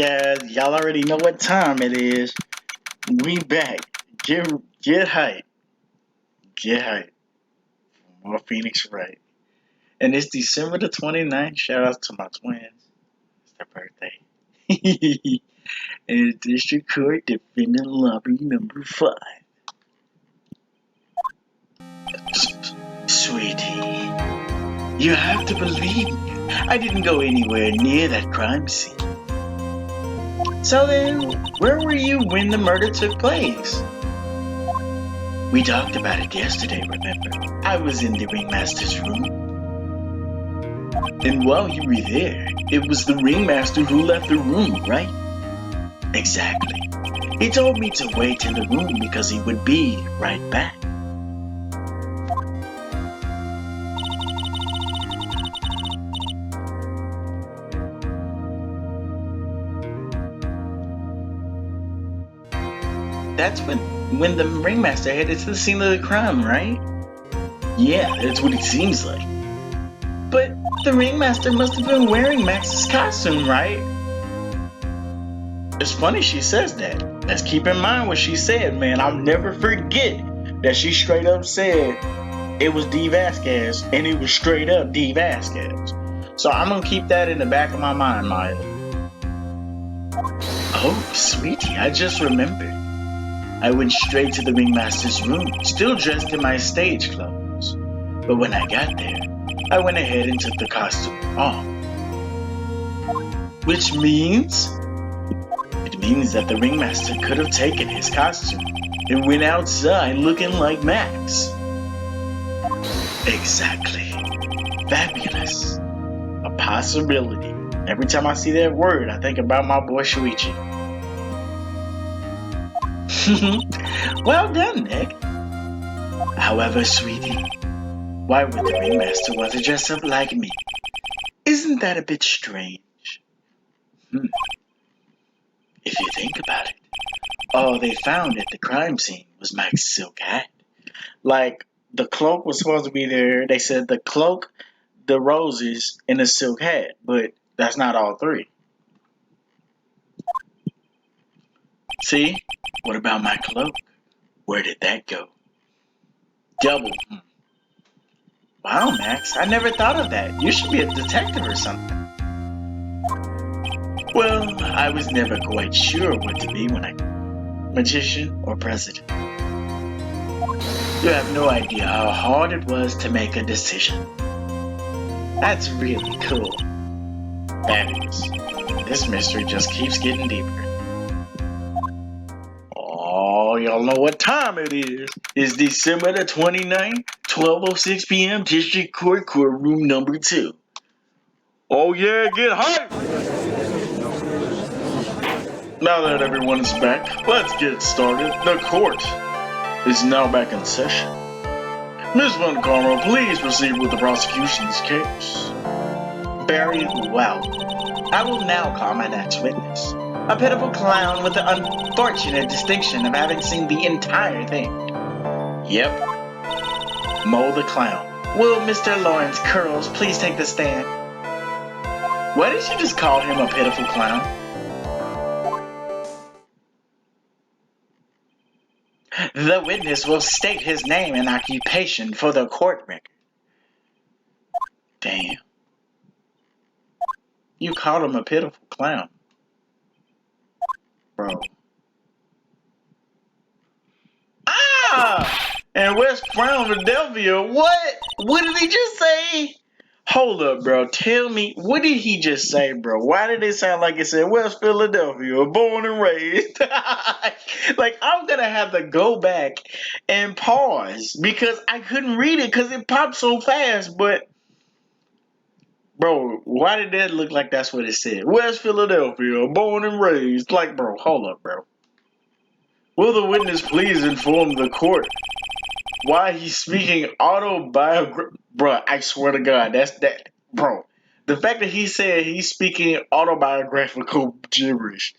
guys, y'all already know what time it is. We back. Get hype. Get hype. More Phoenix Wright. And it's December the 29th. Shout out to my twins. It's their birthday. And it's District Court Defendant Lobby number 5. Sweetie, you have to believe me. I didn't go anywhere near that crime scene. So then, where were you when the murder took place? We talked about it yesterday, remember? I was in the ringmaster's room. And while you were there, it was the ringmaster who left the room, right? Exactly. He told me to wait in the room because he would be right back. That's when the ringmaster headed to the scene of the crime, right? Yeah, that's what it seems like. But the ringmaster must have been wearing Max's costume, right? It's funny she says that. Let's keep in mind what she said, man. I'll never forget that she straight up said it was D. Vasquez, and it was straight up D. Vasquez. So I'm gonna keep that in the back of my mind, Maya. Oh, sweetie, I just remembered. I went straight to the ringmaster's room, still dressed in my stage clothes. But when I got there, I went ahead and took the costume off. Which means? It means that the ringmaster could have taken his costume and went outside looking like Max. Exactly. Fabulous. A possibility. Every time I see that word, I think about my boy Shuichi. Well done, Nick. However, sweetie, why would the ringmaster want to dress up like me? Isn't that a bit strange? If you think about it, all they found at the crime scene was Mike's silk hat. Like, the cloak was supposed to be there. They said the cloak, the roses, and the silk hat, but that's not all three. See? What about my cloak? Where did that go? Double. Wow, Max, I never thought of that. You should be a detective or something. Well, I was never quite sure what to be when I... magician or president. You have no idea how hard it was to make a decision. That's really cool. That is. This mystery just keeps getting deeper. Oh, y'all know what time it is. It's December the 29th, 12:06 p.m. District Court Courtroom number 2. Oh yeah, get hyped! Now that everyone is back, let's get started. The court is now back in session. Ms. Von Carmel, please proceed with the prosecution's case. Very well. I will now call my next witness. A pitiful clown with the unfortunate distinction of having seen the entire thing. Yep. Mo the clown. Will Mr. Lawrence Curls please take the stand? Why did you just call him a pitiful clown? The witness will state his name and occupation for the court record. Damn. You called him a pitiful clown. Bro. Ah! And West Philadelphia, what? What did he just say? Hold up, bro. Tell me, what did he just say, bro? Why did it sound like it said West Philadelphia, born and raised? Like, I'm gonna have to go back and pause because I couldn't read it because it popped so fast. But, bro, why did that look like that's what it said? West Philadelphia, born and raised. Like, bro, hold up, bro. Will the witness please inform the court why he's speaking autobiographical? Bro, I swear to God, that's that. Bro, the fact that he said he's speaking autobiographical gibberish,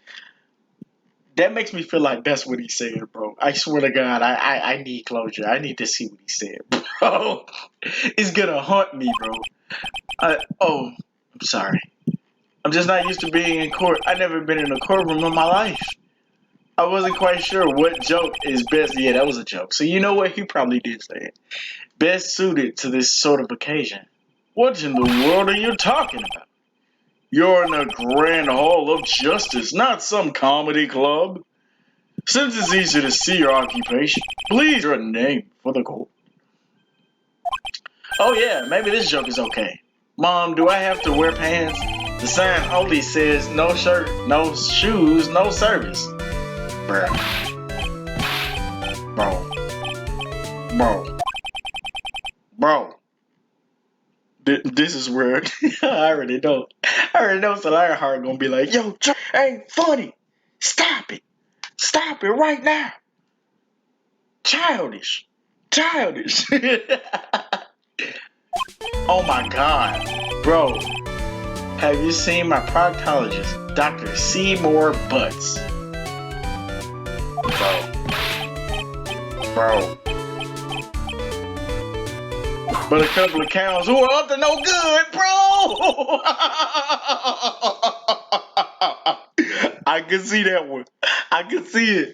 that makes me feel like that's what he said, bro. I swear to God, I need closure. I need to see what he said, bro. It's gonna haunt me, bro. I'm sorry. I'm just not used to being in court. I've never been in a courtroom in my life. I wasn't quite sure what joke is best. Yeah, that was a joke. So you know what? He probably did say it. Best suited to this sort of occasion. What in the world are you talking about? You're in the Grand Hall of Justice, not some comedy club. Since it's easy to see your occupation, please your name for the court. Oh yeah, maybe this joke is okay. Mom, do I have to wear pants? The sign only says no shirt, no shoes, no service. Bruh. Bro. Bro. This is where I already know. So Ironheart gonna be like, yo, ain't funny. Stop it. Stop it right now. Childish. Oh my god. Bro, have you seen my proctologist, Dr. Seymour Butts? Bro. But a couple of cows who are up to no good, bro! I can see that one. I can see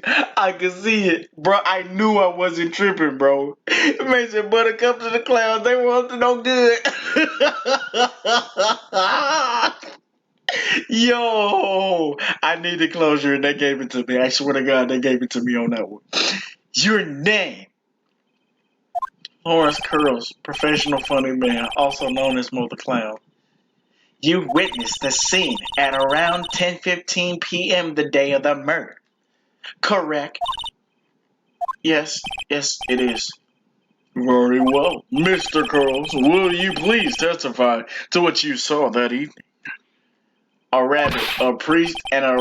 it. Bro, I knew I wasn't tripping, bro. It makes it buttercup to the clouds. They were up to no good. Yo, I needed closure and they gave it to me. I swear to God, they gave it to me on that one. Your name. Lawrence Curls, professional funny man, also known as Mo the Clown. You witnessed the scene at around 10:15 p.m. the day of the murder. Correct? Yes, it is. Very well. Mr. Curls, will you please testify to what you saw that evening? A rabbit, a priest, and a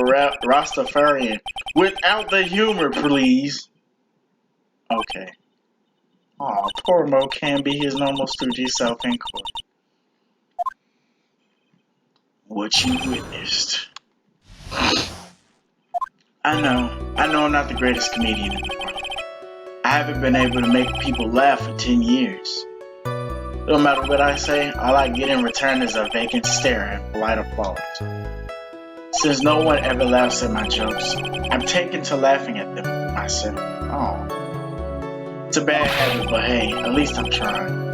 Rastafarian. Without the humor, please. Okay. Aw, poor Mo can't be his normal stoogy self in court. What you witnessed. I know I'm not the greatest comedian in the world. I haven't been able to make people laugh for 10 years. No matter what I say, all I get in return is a vacant stare and polite applause. Since no one ever laughs at my jokes, I'm taken to laughing at them myself. Oh. It's a bad habit, but hey, at least I'm trying.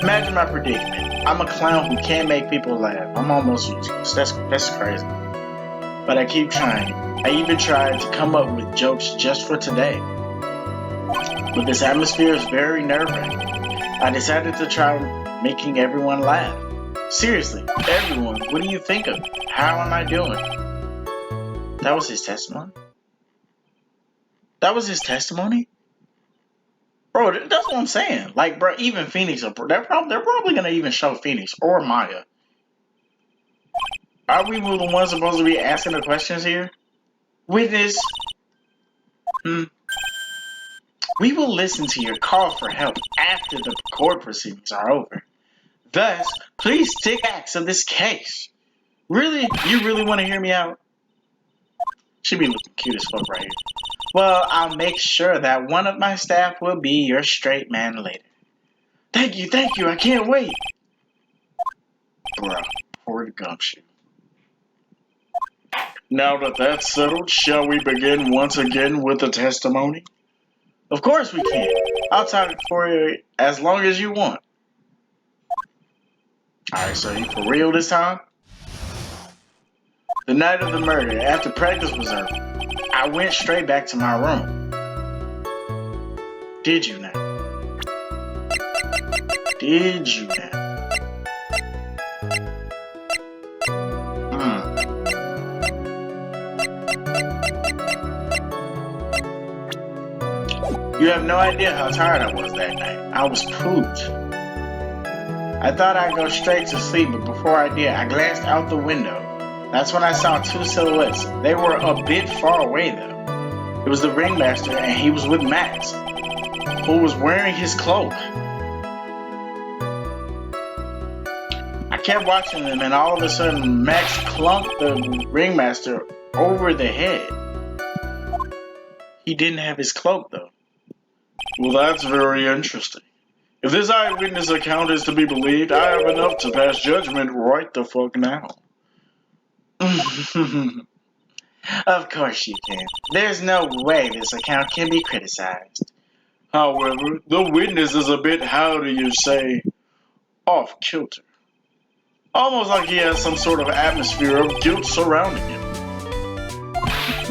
Imagine my predicament. I'm a clown who can't make people laugh. I'm almost useless. That's crazy. But I keep trying. I even tried to come up with jokes just for today. But this atmosphere is very nerve-wracking. I decided to try making everyone laugh. Seriously, everyone, what do you think of me? How am I doing? That was his testimony? That was his testimony? Bro, that's what I'm saying. Like, bro, even Phoenix, they're probably gonna even show Phoenix or Maya. Are we the ones supposed to be asking the questions here? Witness. We will listen to your call for help after the court proceedings are over. Thus, please take acts of this case. Really? You really want to hear me out? She be looking cute as fuck right here. Well, I'll make sure that one of my staff will be your straight man later. Thank you, I can't wait. Bruh, poor gumshoe. Now that that's settled, shall we begin once again with the testimony? Of course we can. I'll talk for you as long as you want. Alright, so you for real this time? The night of the murder, after practice was over, I went straight back to my room. Did you now? You have no idea how tired I was that night. I was pooped. I thought I'd go straight to sleep, but before I did, I glanced out the window. That's when I saw two silhouettes. They were a bit far away, though. It was the ringmaster, and he was with Max, who was wearing his cloak. I kept watching them, and all of a sudden, Max clunked the ringmaster over the head. He didn't have his cloak, though. Well, that's very interesting. If this eyewitness account is to be believed, I have enough to pass judgment right the fuck now. Of course you can. There's no way this account can be criticized. However, the witness is a bit, how do you say, off kilter. Almost like he has some sort of atmosphere of guilt surrounding him.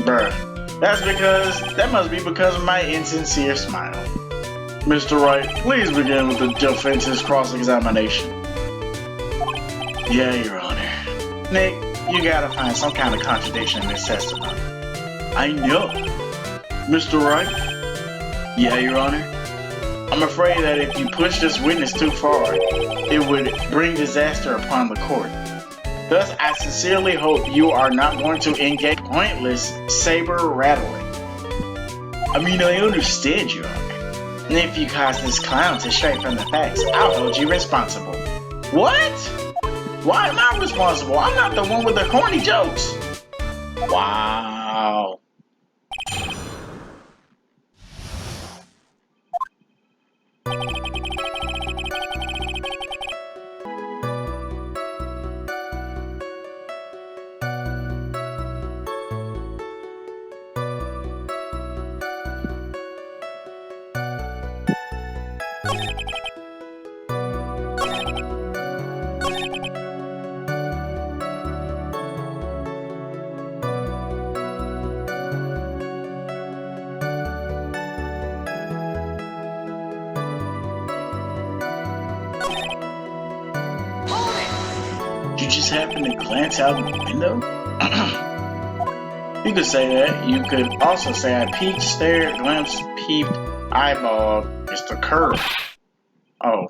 Bruh, that must be because of my insincere smile. Mr. Wright, please begin with the defense's cross-examination. Yeah, Your Honor. Nick, you gotta find some kind of contradiction in this testimony. I know. Mr. Wright? Yeah, Your Honor. I'm afraid that if you push this witness too far, it would bring disaster upon the court. Thus, I sincerely hope you are not going to engage pointless saber rattling. I mean, I understand, Your Honor. And if you cause this clown to stray from the facts, I'll hold you responsible. What? Why am I responsible? I'm not the one with the corny jokes. Wow. You just happened to glance out the window? You could say that. You could also say I peeked, stared, glimpsed, peeped, eyeballed. It's the curve. Oh,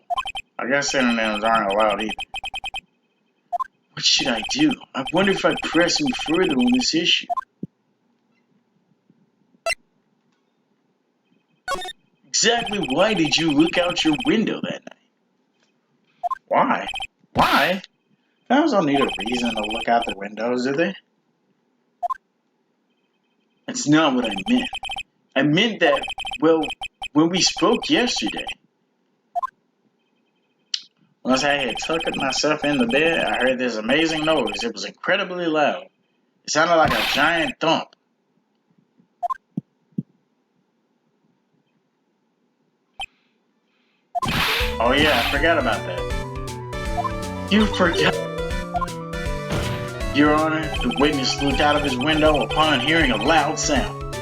I guess synonyms aren't allowed either. What should I do? I wonder if I press any further on this issue. Exactly why did you look out your window that night? Why? Why? Clowns don't need a reason to look out the windows, do they? That's not what I meant. I meant that, well, when we spoke yesterday. Once I had tucked myself in the bed, I heard this amazing noise. It was incredibly loud. It sounded like a giant thump. Oh yeah, I forgot about that. You forgot. Your Honor, the witness looked out of his window upon hearing a loud sound.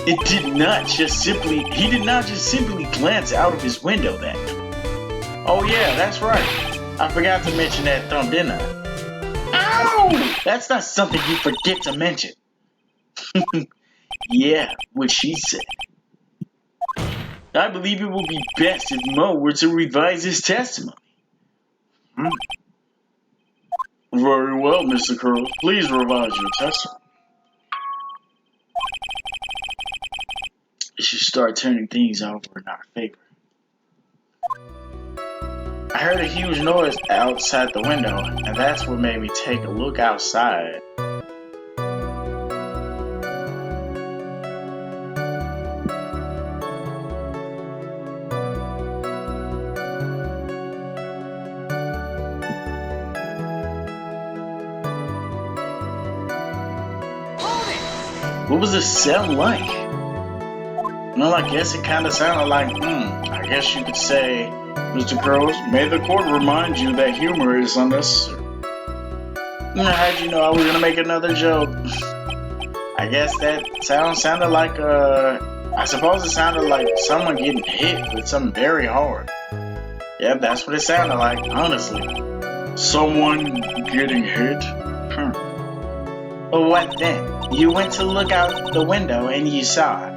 He did not just simply glance out of his window then. Oh yeah, that's right. I forgot to mention that thump, didn't I? Ow! That's not something you forget to mention. Yeah, what she said. I believe it will be best if Mo were to revise his testimony. Very well, Mr. Curls. Please revise your testimony. It should start turning things over in our favor. I heard a huge noise outside the window, and that's what made me take a look outside. What was the sound like? Well, I guess it kind of sounded like, I guess you could say, Mr. Curls, may the court remind you that humor is unnecessary. How'd you know I was gonna make another joke? I guess that sounded like, I suppose it sounded like someone getting hit with something very hard. Yep, that's what it sounded like, honestly. Someone getting hit? But what then? You went to look out the window and you saw it.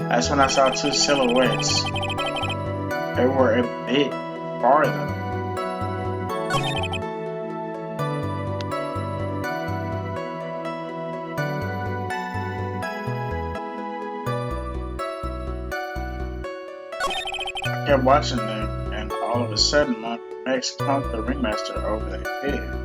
That's when I saw two silhouettes. They were a bit farther. I kept watching them, and all of a sudden, my ex clunked the ringmaster over their head.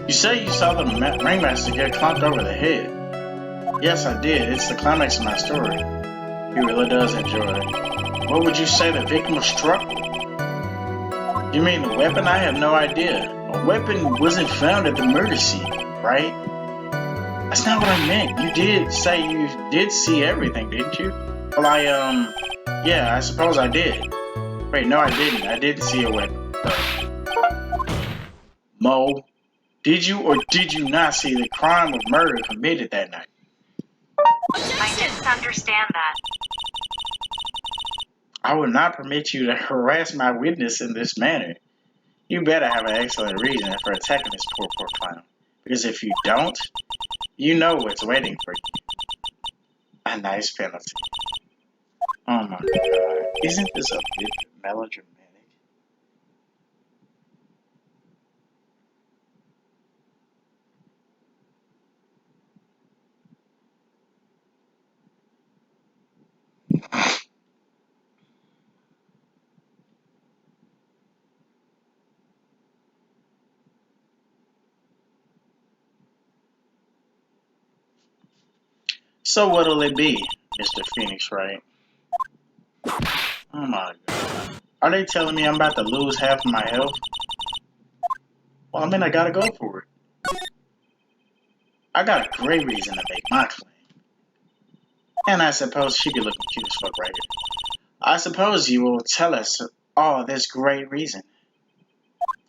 You say you saw the ringmaster get clunked over the head. Yes, I did. It's the climax of my story. He really does enjoy it. What would you say the victim was struck with? You mean the weapon? I have no idea. A weapon wasn't found at the murder scene, right? That's not what I meant. You did say you did see everything, didn't you? Well, yeah, I suppose I did. Wait, no, I didn't. I didn't see a weapon. Mo, did you or did you not see the crime of murder committed that night? I didn't understand that. I will not permit you to harass my witness in this manner. You better have an excellent reason for attacking this poor clown. Because if you don't, you know what's waiting for you. A nice penalty. Oh my god. Isn't this a bit melodramatic? So what'll it be, Mr. Phoenix Wright? Oh my god. Are they telling me I'm about to lose half of my health? Well, I mean, I gotta go for it. I got a great reason to make my claim. And I suppose she be looking cute as fuck right here. I suppose you will tell us all this great reason.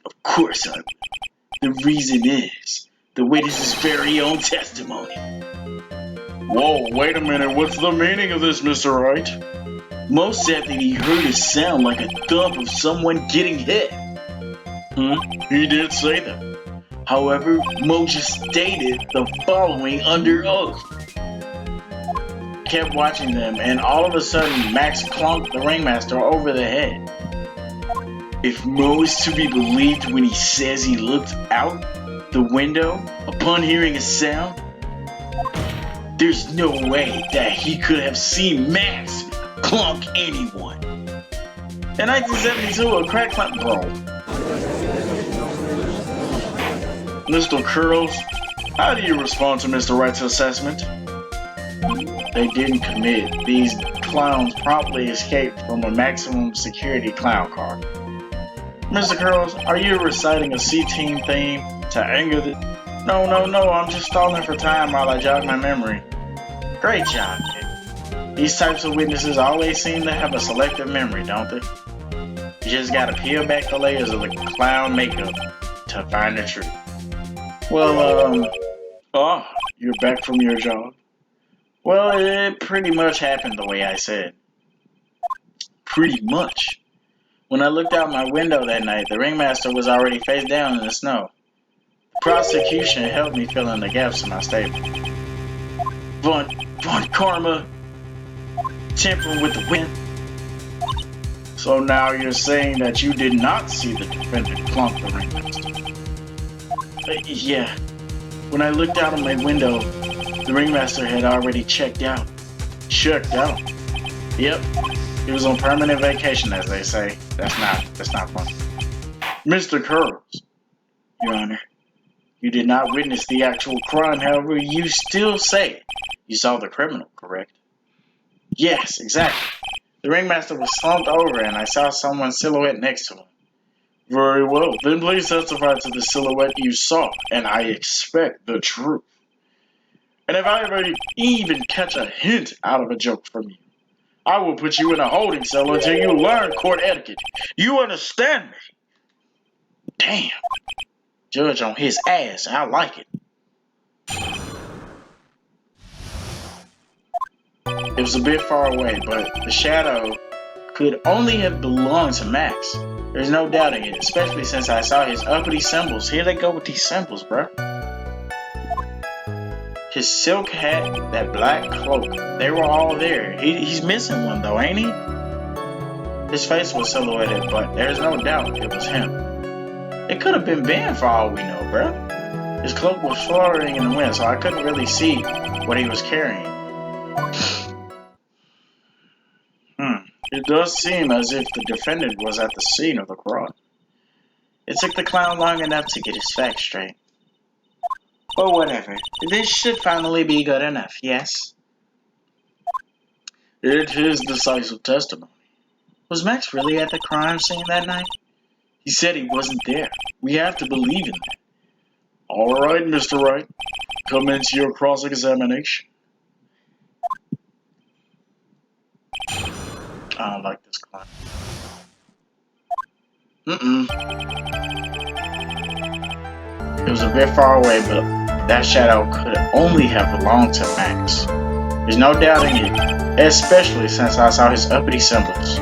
Of course I will. The reason is the witness's very own testimony. Whoa, wait a minute, what's the meaning of this, Mr. Wright? Mo said that he heard a sound like a thump of someone getting hit. He did say that. However, Mo just stated the following under oath. Kept watching them, and all of a sudden, Max clunked the ringmaster over the head. If Mo is to be believed when he says he looked out the window upon hearing a sound, there's no way that he could have seen Max clunk anyone. In 1972, a crack clamp bro. Mr. Curls, how do you respond to Mr. Wright's assessment? They didn't commit. These clowns promptly escaped from a maximum security clown car. Mr. Curls, are you reciting a C-Team theme to anger the... No, I'm just stalling for time while I jog my memory. Great job, kid. These types of witnesses always seem to have a selective memory, don't they? You just gotta peel back the layers of the clown makeup to find the truth. Well, you're back from your job? Well, it pretty much happened the way I said. Pretty much. When I looked out my window that night, the ringmaster was already face down in the snow. The prosecution helped me fill in the gaps in my statement. Von Karma, tempering with the wind. So now you're saying that you did not see the defendant clunk the ringmaster? Yeah. When I looked out of my window, the ringmaster had already checked out. Checked out? Yep. He was on permanent vacation, as they say. That's not funny. Mr. Curls, Your Honor, you did not witness the actual crime, however, you still say you saw the criminal, correct? Yes, exactly. The ringmaster was slumped over and I saw someone's silhouette next to him. very well. Then please testify to the silhouette you saw, and I expect the truth. And if I ever even catch a hint out of a joke from you, I will put you in a holding cell until you learn court etiquette. You understand me? Damn. Judge on his ass. I like it. It was a bit far away, but the shadow could only have belonged to Max. There's no doubting it, especially since I saw his uppity symbols. Here they go with these symbols, bro. His silk hat, that black cloak, they were all there. He's missing one though, ain't he? His face was silhouetted, but there's no doubt it was him. It could have been Ben for all we know, bro. His cloak was fluttering in the wind, so I couldn't really see what he was carrying. It does seem as if the defendant was at the scene of the crime. It took the clown long enough to get his facts straight. But whatever. This should finally be good enough, yes? It is decisive testimony. Was Max really at the crime scene that night? He said he wasn't there. We have to believe in that. All right, Mr. Wright. Commence your cross-examination. I don't like this clown. It was a bit far away, but that shadow could only have belonged to Max. There's no doubting it, especially since I saw his uppity symbols.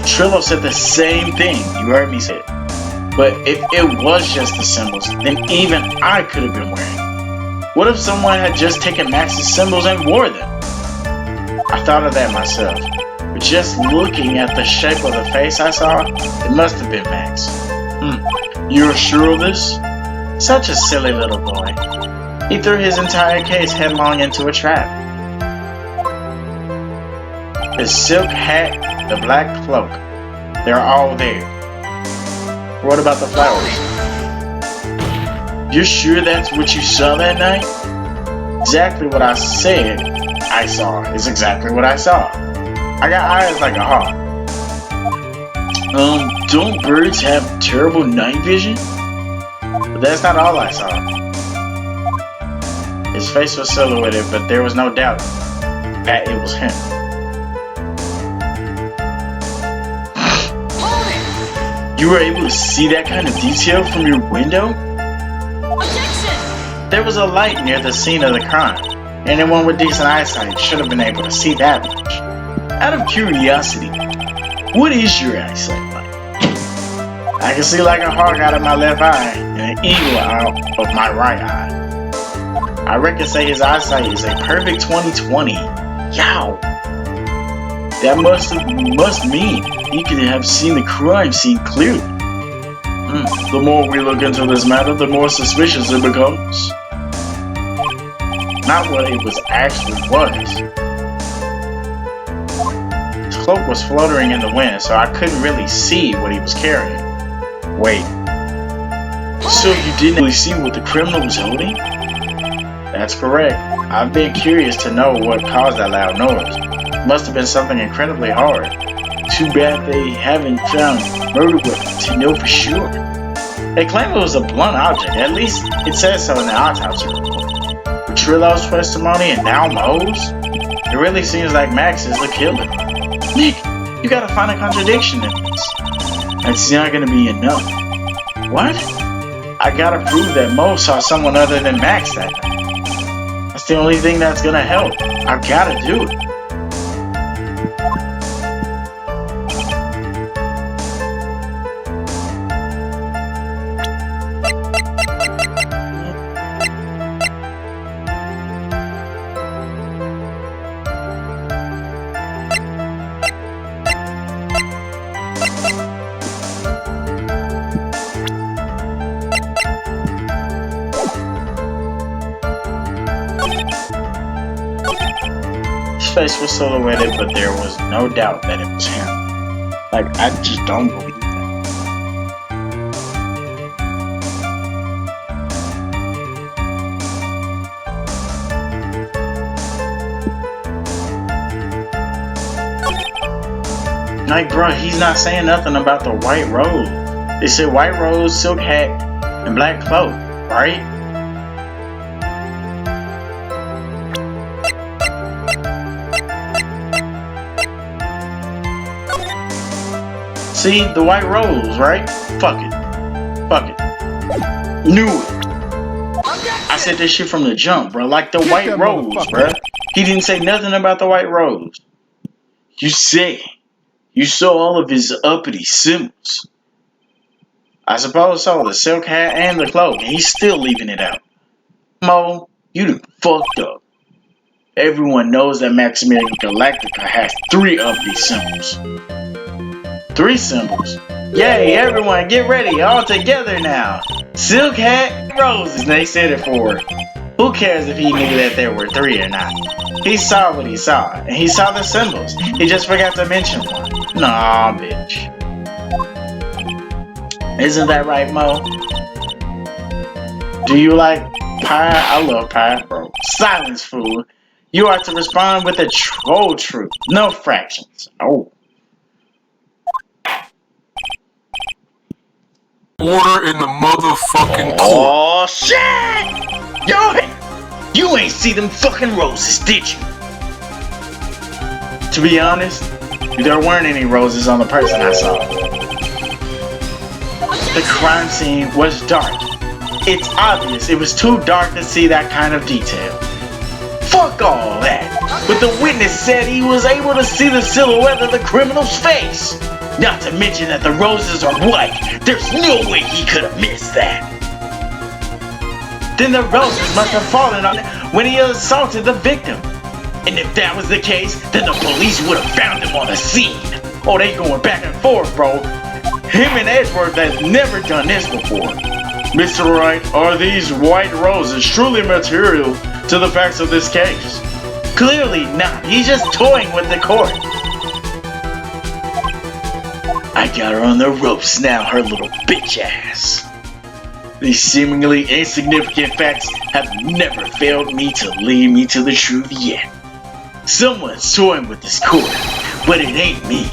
Trillo said the same thing, you heard me say it. But if it was just the symbols, then even I could have been wearing. What if someone had just taken Max's symbols and wore them? I thought of that myself, but just looking at the shape of the face I saw, it must have been Max. You're sure of this? Such a silly little boy. He threw his entire case headlong into a trap. The silk hat, the black cloak, they're all there. What about the flowers? You're sure that's what you saw that night? Exactly what I said I saw is exactly what I saw. I got eyes like a hawk. Don't birds have terrible night vision? But that's not all I saw. His face was silhouetted, but there was no doubt that it was him. You were able to see that kind of detail from your window? Objection! There was a light near the scene of the crime. Anyone with decent eyesight should have been able to see that much. Out of curiosity, what is your eyesight like? I can see like a hawk out of my left eye and an eagle out of my right eye. I reckon say his eyesight is a perfect 20/20. Yow! That must mean he could have seen the crime scene clearly. The more we look into this matter, the more suspicious it becomes. Not what it actually was. His cloak was fluttering in the wind, so I couldn't really see what he was carrying. Wait. So you didn't really see what the criminal was holding? That's correct. I've been curious to know what caused that loud noise. It must have been something incredibly hard. Too bad they haven't found murder weapon to know for sure. They claim it was a blunt object. At least it says so in the autopsy report. With Trillo's testimony and now Moe's, it really seems like Max is the killer. Nick, you gotta find a contradiction in this. That's not gonna be enough. What? I gotta prove that Moe saw someone other than Max that night. That's the only thing that's gonna help. I've gotta do it. His face was silhouetted, but there was no doubt that it was him. Like, I just don't believe that. Like, bro, he's not saying nothing about the white rose. They said white rose, silk hat, and black cloak, right? See, the white rose, right? Fuck it. Fuck it. Knew it. I said this shit from the jump, bro. Like the white rose, bro. He didn't say nothing about the white rose. You say you saw all of his uppity symbols. I suppose so. The silk hat and the cloak. And he's still leaving it out. Mo, you done fucked up. Everyone knows that Maximilian Galactica has 3 of these symbols. 3 symbols. Yay, everyone, get ready, all together now. Silk hat, roses, they said it for. Who cares if he knew that there were 3 or not? He saw what he saw, and he saw the symbols. He just forgot to mention one. Nah, bitch. Isn't that right, Mo? Do you like pie? I love pie, bro. Silence, fool. You are to respond with a troll truth. No fractions. Oh. Order in the motherfucking court. Oh, shit! Yo, you ain't see them fucking roses, did you? To be honest, there weren't any roses on the person I saw. The crime scene was dark. It's obvious it was too dark to see that kind of detail. Fuck all that. But the witness said he was able to see the silhouette of the criminal's face. Not to mention that the roses are white. There's no way he could have missed that. Then the roses must have fallen on him when he assaulted the victim. And if that was the case, then the police would have found him on the scene. Oh, they going back and forth, bro. Him and Edgeworth has never done this before. Mr. Wright, are these white roses truly material to the facts of this case? Clearly not. He's just toying with the court. I got her on the ropes now, her little bitch ass. These seemingly insignificant facts have never failed me to lead me to the truth yet. Someone's toying with this court, but it ain't me.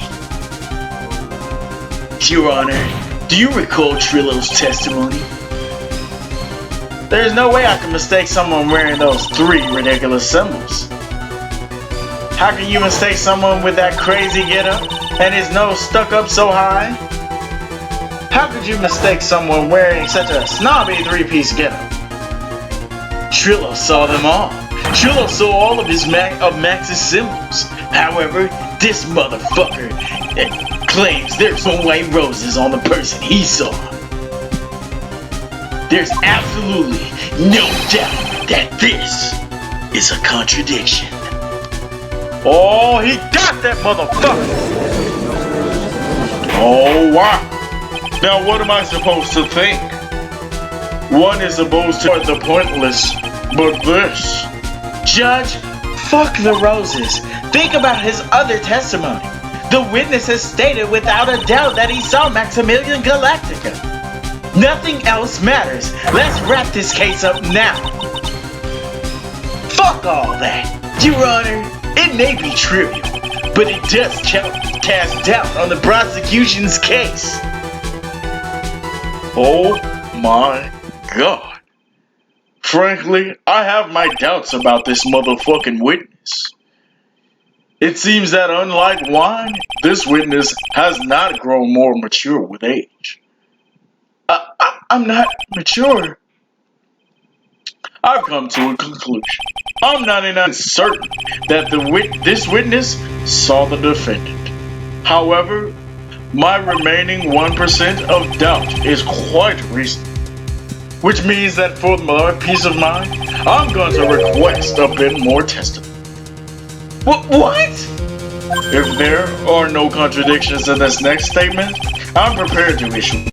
Your Honor, do you recall Trillo's testimony? There's no way I can mistake someone wearing those 3 ridiculous symbols. How can you mistake someone with that crazy getup and his nose stuck up so high? How could you mistake someone wearing such a snobby 3-piece getup? Trillo saw them all. Trillo saw all of Max's symbols. However, this motherfucker claims there's no white roses on the person he saw. There's absolutely no doubt that this is a contradiction. Oh, he got that motherfucker! Oh, wow. Now what am I supposed to think? One is supposed to the pointless, but this... Judge, fuck the roses. Think about his other testimony. The witness has stated without a doubt that he saw Maximilian Galactica. Nothing else matters. Let's wrap this case up now. Fuck all that. Your Honor, it may be trivial, but it does cast doubt on the prosecution's case. Oh my God. Frankly, I have my doubts about this motherfucking witness. It seems that unlike wine, this witness has not grown more mature with age. I'm not mature. I've come to a conclusion. I'm 99% certain that this witness saw the defendant. However, my remaining 1% of doubt is quite reasonable. Which means that for my peace of mind, I'm going to request a bit more testimony. What? If there are no contradictions in this next statement, I'm prepared to issue.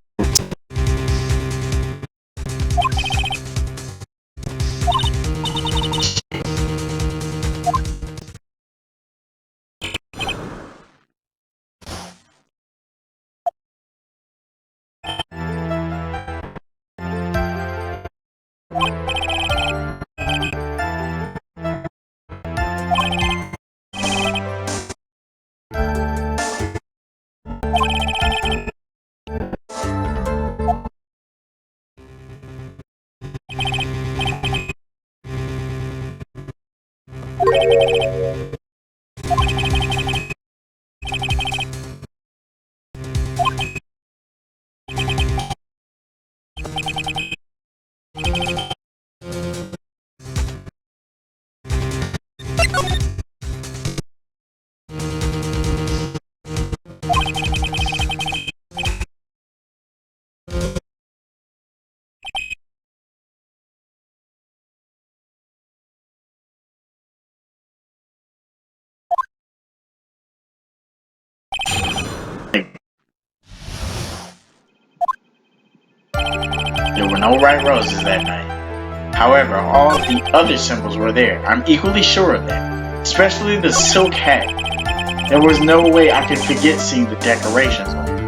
There were no white roses that night. However, all the other symbols were there. I'm equally sure of that. Especially the silk hat. There was no way I could forget seeing the decorations on it.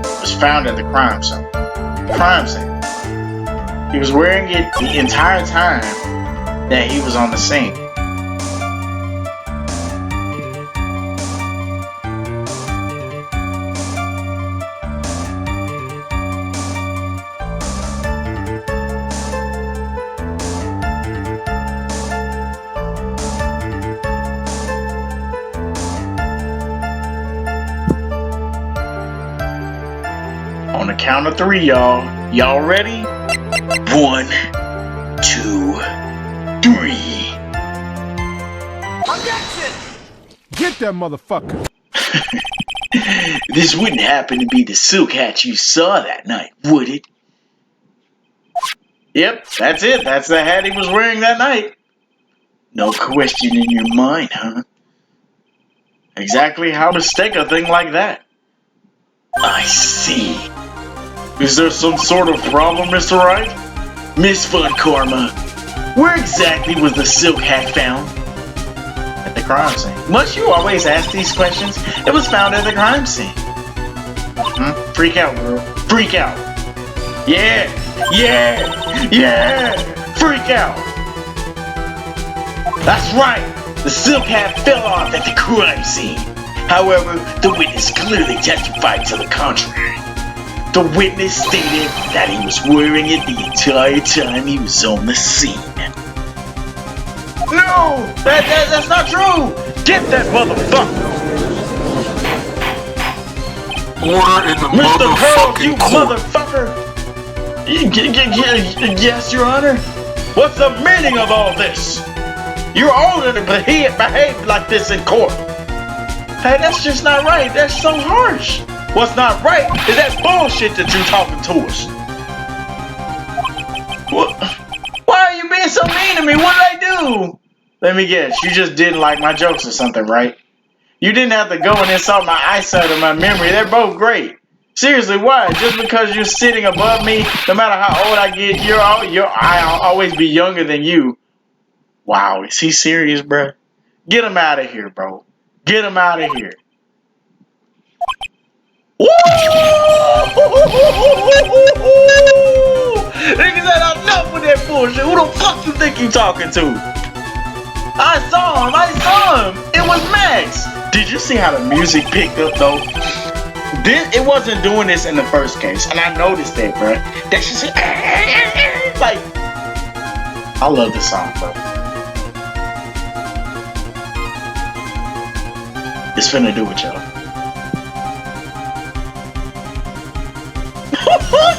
It was found at the crime scene. crime scene. He was wearing it the entire time that he was on the scene. On the count of 3, y'all. Y'all ready? 1, 2, 3. Objection! Get that motherfucker. This wouldn't happen to be the silk hat you saw that night, would it? Yep, that's it. That's the hat he was wearing that night. No question in your mind, huh? Exactly how to mistake a thing like that. I see. Is there some sort of problem, Mr. Wright? Miss Fun Karma, where exactly was the silk hat found? At the crime scene. Must you always ask these questions? It was found at the crime scene. Freak out, girl. Freak out. Yeah! Yeah! Yeah! Freak out! That's right! The silk hat fell off at the crime scene. However, the witness clearly testified to the contrary. The witness stated that he was wearing it the entire time he was on the scene. No! That's not true! Get that motherfucker! Order in the Mr. Pearl, you motherfucking motherfucker! court. Yes, Your Honor? What's the meaning of all this? You're older to behave like this in court. Hey, that's just not right. That's so harsh. What's not right is that bullshit that you're talking to us. What? Why are you being so mean to me? What did I do? Let me guess. You just didn't like my jokes or something, right? You didn't have to go and insult my eyesight or my memory. They're both great. Seriously, why? Just because you're sitting above me, no matter how old I get, I'll always be younger than you. Wow, is he serious, bro? Get him out of here, bro. Get him out of here. Woo! Niggas said enough with that bullshit. Who the fuck you think you talking to? I saw him. It was Max. Did you see how the music picked up though? It wasn't doing this in the first case, and I noticed that, bro. That shit, like, I love this song, bro. It's finna do it, y'all.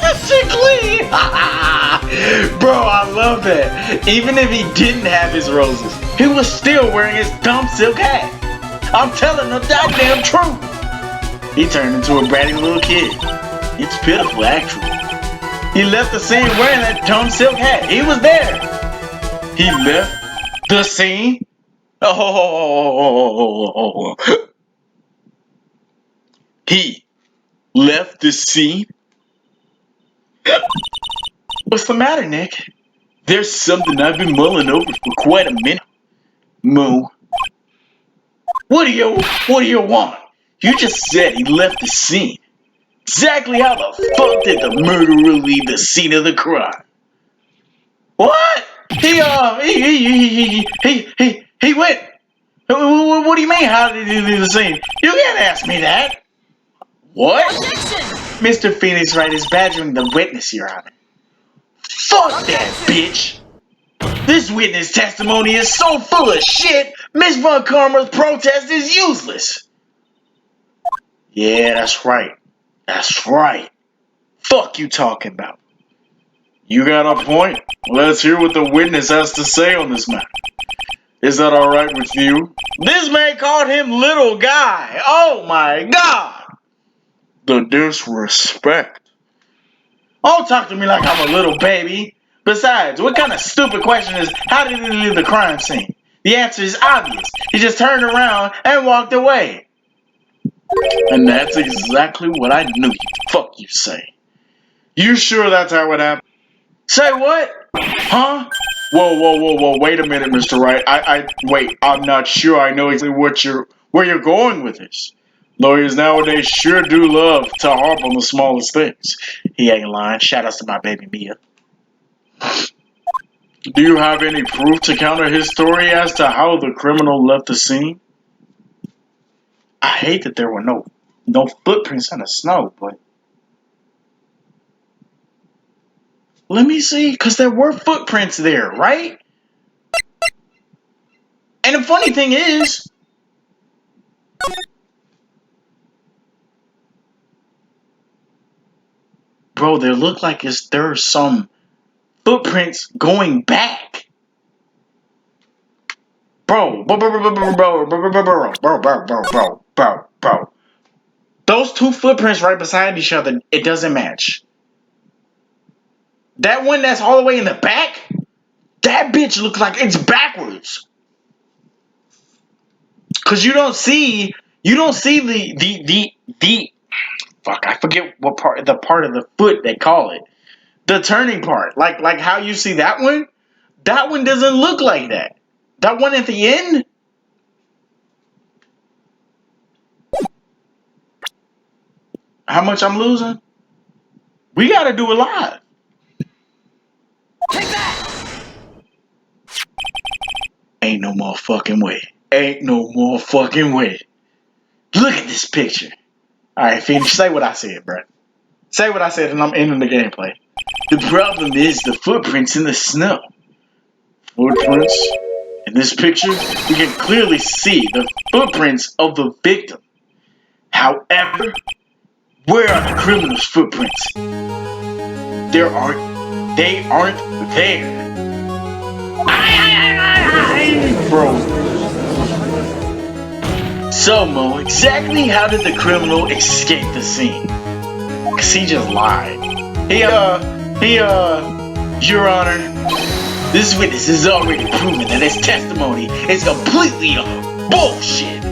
That shit clean! Bro, I love that. Even if he didn't have his roses, he was still wearing his dumb silk hat. I'm telling the goddamn truth. He turned into a bratty little kid. It's pitiful, actually. He left the scene wearing that dumb silk hat. He was there. He left the scene? Oh. He left the scene? What's the matter, Nick? There's something I've been mulling over for quite a minute. Moo. What do you want? You just said he left the scene. Exactly how the fuck did the murderer leave the scene of the crime? What? He went. What do you mean? How did he leave the scene? You can't ask me that. What? Mr. Phoenix Wright is badgering the witness, Your Honor. Fuck that bitch! This witness testimony is so full of shit, Miss Von Karma's protest is useless. Yeah, that's right. That's right. Fuck you talking about. You got a point. Let's hear what the witness has to say on this matter. Is that alright with you? This man called him little guy. Oh my god! The disrespect. Don't talk to me like I'm a little baby. Besides, what kind of stupid question is, how did he leave the crime scene? The answer is obvious. He just turned around and walked away. And that's exactly what I knew you'd fuck you say. You sure that's how it happened? Say what? Huh? Whoa, wait a minute, Mr. Wright. Wait, I'm not sure I know exactly where you're going with this. Lawyers nowadays sure do love to harp on the smallest things. He ain't lying. Shout outs to my baby Mia. Do you have any proof to counter his story as to how the criminal left the scene? I hate that there were no footprints in the snow, but let me see, because there were footprints there, right? And the funny thing is, bro, there look like there's some footprints going back. Bro. Those two footprints right beside each other, it doesn't match. That one that's all the way in the back, that bitch looks like it's backwards. Cause you don't see the fuck, I forget what part of the foot they call it. The turning part. Like how you see that one? That one doesn't look like that. That one at the end? How much I'm losing? We gotta do it live. Take that! Ain't no more fucking way. Ain't no more fucking way. Look at this picture. Alright, Phoenix, say what I said, bro. Say what I said and I'm ending the gameplay. The problem is the footprints in the snow. Footprints? In this picture, we can clearly see the footprints of the victim. However, where are the criminal's footprints? They aren't there. Bro. So, Mo, exactly how did the criminal escape the scene? Cause he just lied. Your Honor, this witness has already proven that his testimony is completely bullshit.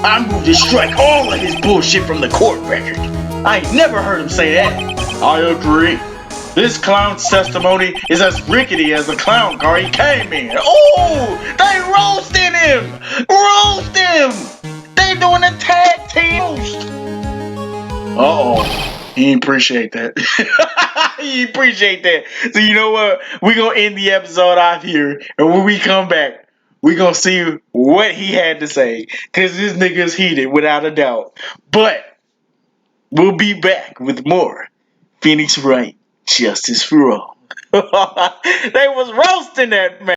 I move to strike all of his bullshit from the court record. I ain't never heard him say that. I agree. This clown's testimony is as rickety as the clown car he came in. Oh, they roasted him! Roast him! They doing a tag team roast. Uh-oh. He didn't appreciate that. He didn't appreciate that. So you know what? We're going to end the episode off here. And when we come back, we're going to see what he had to say. Because this nigga's heated, without a doubt. But we'll be back with more Phoenix Wright, Justice for All. They was roasting that man.